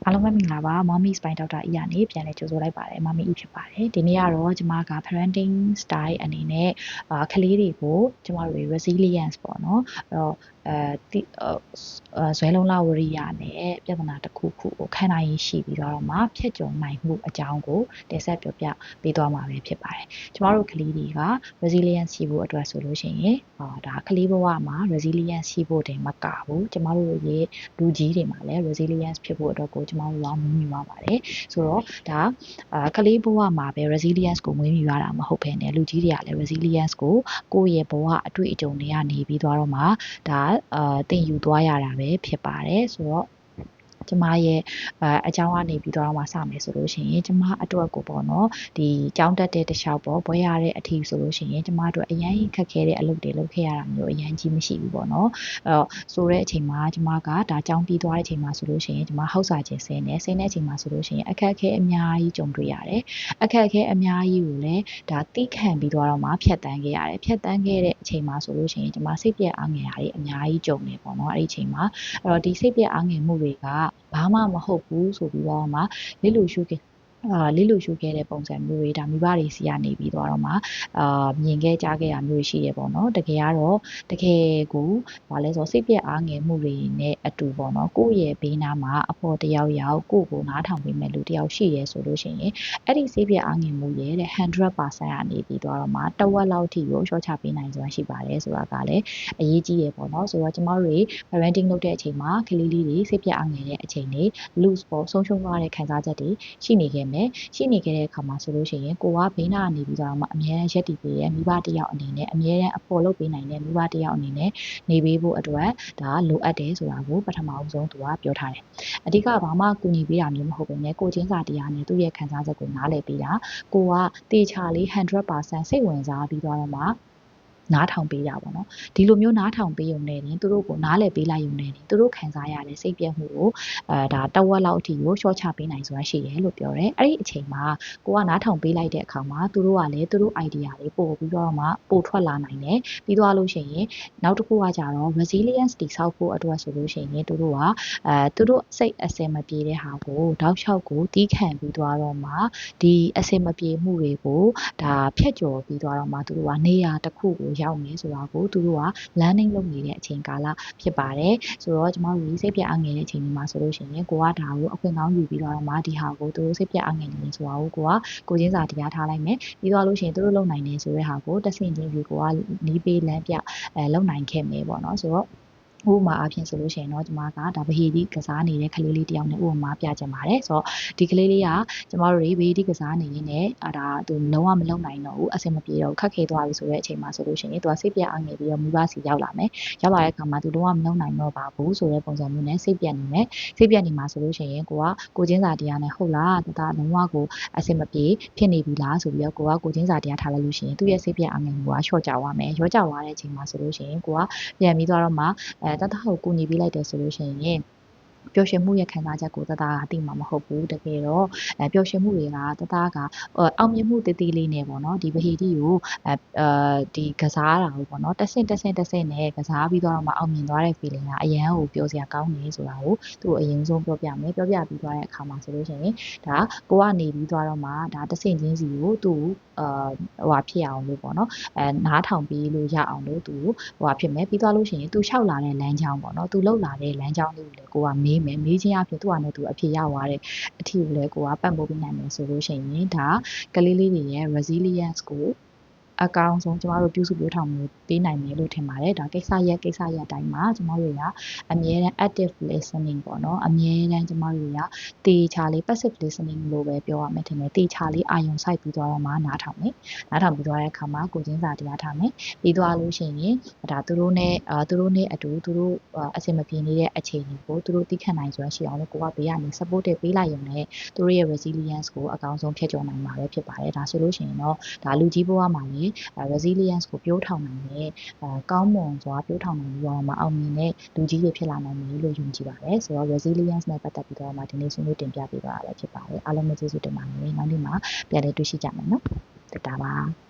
အားလုံးပဲမင်္ဂလာပါ Mommy Spine Doctor အီကနေပြန်လည်ကြိုဆိုလိုက်ပါတယ် Mommy အီဖြစ်ပါတယ်ဒီနေ့ကတော့ကျမက parenting style အနေနဲ့ကလေးတွေကိုကျမတို့ resilience ပေါ့နော်ဇွဲလုံးလဝရိယနဲ့ပြဿနာတစ်ခုခုကိုခံနိုင်ရရှိပြီးတော့မှဖြတ်ကျော်နိုင်မှုအကြောင်းကိုတင်ဆက်ပြောပြပေးသွားမှာပဲဖြစ်ပါတယ်ကျမတို့ကလေးတွေက resilience ရှိဖို့အတွက်ဆိုလို့ရှိရင်ဒါကလေးဘဝမှာ resilience ရှိဖို့တင်မကဘူးကျမတို့ရဲ့လူကြီးတွေမှာလည်း resilience ဖြစ်ဖို့အတွက်ကိုကျမတို့ကမွေးမြူရပါတယ်ဆိုတော့ဒါကလေးဘဝမှာပဲ resilience ကိုမွေးမြူရတာမဟုတ်ဘဲနဲ့လူကြီးတွေကလည်း resilience ကိုကိုယ့်ရဲ့ဘဝအတွေ့အကြုံတွေကနေပြီးတော့မှဒါသင်ယူသွားရတာပဲဖြစ်ပါတယ်ဆိုတော့ကျမရဲ့အကြောင်းကနေပြီးတော့မှစမယ်ဆိုလို့ရှိရင်ကျမအတွက်ကိုပေါ့နော်ဒီကြောင်းတက်တဲ့တခြားပေါ့ဘွဲရတဲ့အထီဆိုလို့ရှိရင်ကျမတို့အရင်ခက်ခဲတဲ့အလုပ်တွေလုပ်ခဲ့ရတာမျိုးအရင်ကြီးမရှိဘူးပေါ့နော်အဲ့တော့ဆိုတဲ့အချိန်မှာကျမကဒါကြောင်းပြီးသွားတဲ့အချိန်မှာဆိုလို့ရှိရင်ကျမဟောက်စာခြင်းဆင်းတဲ့အချိန်မှာဆိုလို့ရှိရင်အခက်အခဲအများကြီးကြုံတွေ့ရတယ်အခက်အခဲအများကြီးကိုလည်းဒါသိခံပြီးတော့မှဖြတ်တန်းခဲ့ရတယ်ဖြတ်တန်းခဲ့တဲ့အချိန်မှာဆိုလို့ရှိရင်ကျမစိတ်ပြက်အားငယ်တာတွေအများကြီးကြုံနေပေါ့နော်အဲ့ဒီအချိန်မှာအဲ့တော့ဒီစိတ်ပြက်အားငယ်မှုတွေကဘာမှမဟုတ်ဘူးဆိုပြီးတော့မှလစ်လူရှုခဲ့တဲ့ပုံစံမျိုးတွေဒါမိဘတွေစီကနေပြီးတော့မှမြင်ခဲ့ကြခဲ့တာမျိုးရှိရပေါ့နော်တကယ်ကတော့တကယ်ကိုဘာလဲဆိုစိတ်ပြက်အားငယ်မှုတွေနဲ့အတူပေါ့နော်ကိုယ့်ရဲ့ဘေးနားမှာအဖော်တယောက်ကိုယ့်ကိုနားထောင်ပေးမဲ့လူတယောက်ရှိရဲဆိုလို့ရှိရင်အဲ့ဒီစိတ်ပြက်အားငယ်မှုရဲ့တဲ့ 100% ကနေပြီးတော့မှတဝက်လောက်ထိကိုရှော့ချပေးနိုင်စွမ်းရှိပါတယ်ဆိုတာကလည်းအရေးကြီးရပေါ့နော်ဆိုတော့ကျမတို့တွေ parenting လုပ်တဲ့အချိန်မှာကလေးလေးတွေစိတ်ပြက်အားငယ်တဲ့အချိန်တွေ lose ပေါ့ဆုံးရှုံးသွားတဲ့ခံစားချက်တွေရှိနေခဲ့မယ်ရှိနေခဲ့တဲ့အခါမှာဆိုလို့ရှိရင်ကိုကဘေးနားကနေပြီးတော့မှအမြဲတမ်းရက်တည်ပေးရဲ့မိဘတယောက်အနေနဲ့အမြဲတမ်းအဖော်လုပ်ပေးနိုင်တဲ့မိဘတယောက်အနေနဲ့နေပေးဖို့အတွက်ဒါလိုအပ်တယ်ဆိုတာကိုပထမအောင်ဆုံးသူကပြောထားတယ်အဓိကဘာမှကူညီပေးတာမျိုးမဟုတ်ဘဲနဲ့ကိုချင်းစာတရားနဲ့သူ့ရဲ့ခံစားချက်ကိုနားလည်ပေးတာကိုကတေချာလေး 100% စိတ်ဝင်စားပြီးတော့မှနားထောင်ပေးတာပေါ့နော်ဒီလိုမျိုးနားထောင်ပေးရုံနဲ့တင်သူတို့ကိုနားလည်ပေးလိုက်ရုံနဲ့တင်သူတို့ခံစားရတဲ့စိတ်ပြတ်မှုကိုဒါတဝက်လောက်အထိကိုရှော့ချပေးနိုင်စွမ်းရှိတယ်လို့ပြောတယ်အဲ့ဒီအချိန်မှာကိုကနားထောင်ပေးလိုက်တဲ့အခါမှာသူတို့ကလည်းသူတို့ idea တွေပို့ပြီးတော့မှပို့ထွက်လာနိုင်တယ်ပြီးသွားလို့ရှိရင်နောက်တစ်ခုကကြတော့ resilience တိဆောက်ဖို့အတွက်ဆိုလို့ရှိရင်သူတို့ကသူတို့စိတ်အစင်မပြေတဲ့ဟာကိုတောက်လျှောက်ကိုတီးခံပြီးသွားတော့မှဒီအစင်မပြေမှုတွေကိုဒါဖြတ်ကျော်ပြီးသွားတော့မှသူတို့ကနေရာတစ်ခုကိုရောက်နေဆိုတာကိုသူတို့က learning လုပ်နေတဲ့အချိန်ကာလဖြစ်ပါတယ်ဆိုတော့ကျမတို့စိတ်ပြအားငယ်တဲ့အချိန်ဒီမှာဆိုလို့ရှိရင်ကိုကဒါကိုအခွင့်ကောင်းယူပြီးတော့မှဒီဟာကိုသူတို့စိတ်ပြအားငယ်နေဆိုတာကိုကိုချင်းစာတရားထားလိုက်မယ်ပြီးသွားလို့ရှိရင်သူတို့လုံနိုင်နေဆိုတဲ့ဟာကိုတဆင့်ချင်းစီကိုကနီးပေးလမ်းပြလုံနိုင်ခဲ့မယ်ပေါ့နော်ဆိုတော့ဥပမာအဖြစ်ဆိုလို့ရှိရင်တော့ကျမကဒါဗဟေတိကစားနေတဲ့ကလေးလေးတယောက်နဲ့ဥပမာပြချင်ပါတယ်ဆိုတော့ဒီကလေးလေးကကျမတို့တွေဗဟေတိကစားနေရင်းနဲ့ဒါသူလုံးဝမလုံနိုင်တော့ဘူးအဆင်မပြေတော့ခက်ခဲသွားပြီဆိုတဲ့အချိန်မှာဆိုလို့ရှိရင်သူကစိတ်ပြအားငယ်ပြီးတော့မိဘစီရောက်လာမယ်ရောက်လာတဲ့အခါမှာသူလုံးဝမလုံနိုင်တော့ပါဘူးဆိုတဲ့ပုံစံမျိုးနဲ့စိတ်ပြတ်နေမယ်စိတ်ပြတ်နေမှာဆိုလို့ရှိရင်ကိုချင်းစာတရားနဲ့ဟုတ်လားဒါလုံးဝကိုအဆင်မပြေဖြစ်နေပြီလားဆိုပြီးတော့ကိုချင်းစာတရားထားလိုက်လို့ရှိရင်သူ့ရဲ့စိတ်ပြတ်အားငယ်မှုကလျှော့ကျသွားမယ်လျော့ကျသွားတဲ့အချိန်မှာဆိုလို့ရှိရင်ကိုကပြန်ပြီးတော့မှတတကိုကူညီပေးလိုက်တယ်ဆိုလို့ရှိရင်ပျော်ရွှင်မှုရဲ့ခံစားချက်ကိုတသားကသိမှာမဟုတ်ဘူးတကယ်တော့ပျော်ရွှင်မှုတွေကတသားကအောင်မြင်မှုတည်တည်လေးနဲ့ပေါ့နော်ဒီဗဟေတိကိုဒီကစားတာကိုပေါ့နော်တဆင့်နဲ့ကစားပြီးတော့မှအောင်မြင်သွားတဲ့ feeling ကအရန်ကိုပျော်စရာကောင်းနေဆိုတာကိုသူ့အရင်ဆုံးပြောပြမယ်ပြောပြပြီးသွားတဲ့အခါမှာဆိုလို့ရှိရင်ဒါကိုကနေပြီးသွားတော့မှဒါတဆင့်ချင်းစီကိုသူ့ဖြစ်အောင်လို့ပေါ့နော်နားထောင်ပြီးလို့ရအောင်လို့သူဖြစ်မယ်ပြီးသွားလို့ရှိရင်သူလျှောက်လာတဲ့လမ်းကြောင်းပေါ့နော်သူလောက်လာတဲ့လမ်းကြောင်းလေးကိုလည်းကိုကမေးမယ်မေးချင်းအဖြစ်သူ့အနေနဲ့သူအဖြစ်ရသွားတဲ့အထီကိုလည်းကိုကပတ်မိုးပေးနိုင်မယ်ဆိုလို့ရှိရင်ဒါကလေးလေးတွေရဲ့ resilience ကိုအကောင်းဆုံးကျမတို့ပြုစုပြောထောင်မှုပေးနိုင်မယ်လို့ထင်ပါတယ်ဒါကိစ္စရပ်တိုင်းမှာကျမတို့ကအမြဲတမ်း active listening ပေါ့နော်အမြဲတမ်းကျမတို့ကတေချာလေး passive listening လို့ပဲပြောရမယ်ထင်တယ်တေချာလေးအာရုံစိုက်ပြီးတော့မှနားထောင်မယ်နားထောင်ပြီးသွားတဲ့အခါမှာကိုချင်းစာတရားထားမယ်ပြီးသွားလို့ရှိရင်ဒါသူတို့နဲ့အတူသူတို့အဆင်မပြေနေတဲ့အခြေအနေကိုသူတို့သိခံနိုင်စွမ်းရှိအောင်လို့ကိုကဘေးကနေ supportive ပေးလိုက်ရုံနဲ့သူတို့ရဲ့ resilience ကိုအကောင်းဆုံးဖြတ်ကျော်နိုင်မှာပဲဖြစ်ပါတယ်ဒါဆိုလို့ရှိရင်တော့ဒါလူကြီးဘဝမှာလည်း resilience ကိုပြောထောင်နိုင်တဲ့ကောင်းမွန်စွာပြောထောင်နိုင်ပြီးတော့မှအောင်မြင်တဲ့လူကြီးတွေဖြစ်လာနိုင်မယ်လို့ယုံကြည်ပါတယ်ဆိုတော့ resilience နဲ့ပတ်သက်ပြီးတော့မှဒီနေ့ဆွေးနွေးတင်ပြပေးသွားတာပဲဖြစ်ပါတယ်အားလုံးပဲကျေးဇူးတင်ပါတယ်နောက်နေ့မှာပြန်လည်တွေ့ရှိကြမယ်နော်တတားပါ